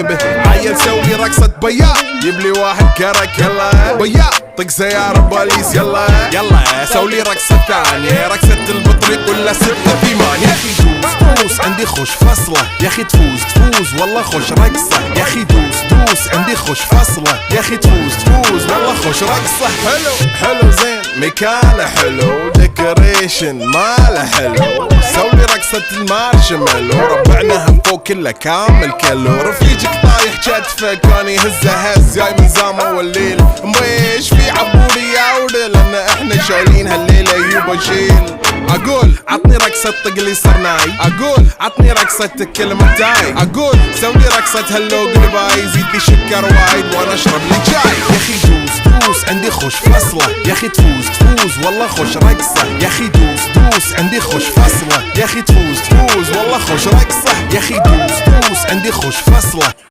جيبه. عيل سوي رقصة بيا، جيب لي واحد كرك يلا بيا، طق سيارة بوليس يلا يلا. سولي رقصة ثانية، رقصة البطريق ولا 6 8. يا اخي دوس عندي خوش فصلة، يا اخي تفوز والله خوش رقصة. يا اخي دوس عندي خوش فصلة، يا اخي تفوز والله خوش رقصة. حلو زين مكانه حلو، ديكوريشن ماله حلو. سولي رقصة المارشميلو، ربعناها فوق كله كامل كيلو. رفيجك طايح كتفه كان يهزه هز، جاي من زامه والليل مبيش في عبوري ياودل، لان احنا شايلين هالليلة يوبا شيل. اقول عطني رقصة طق لي صرناي، اقول عطني رقصة كلمة تاي، اقول سوي رقصة هلو قلباي، زيد لي شكر وايد وانا اشرب لي جاي. يا اخي دوس عندي خوش فصلة، يا اخي تفوز والله خوش رقصة. يا اخي دوس عندي خوش فصلة، يا اخي تفوز والله خوش رقصة. يا اخي دوس عندي خوش فصلة.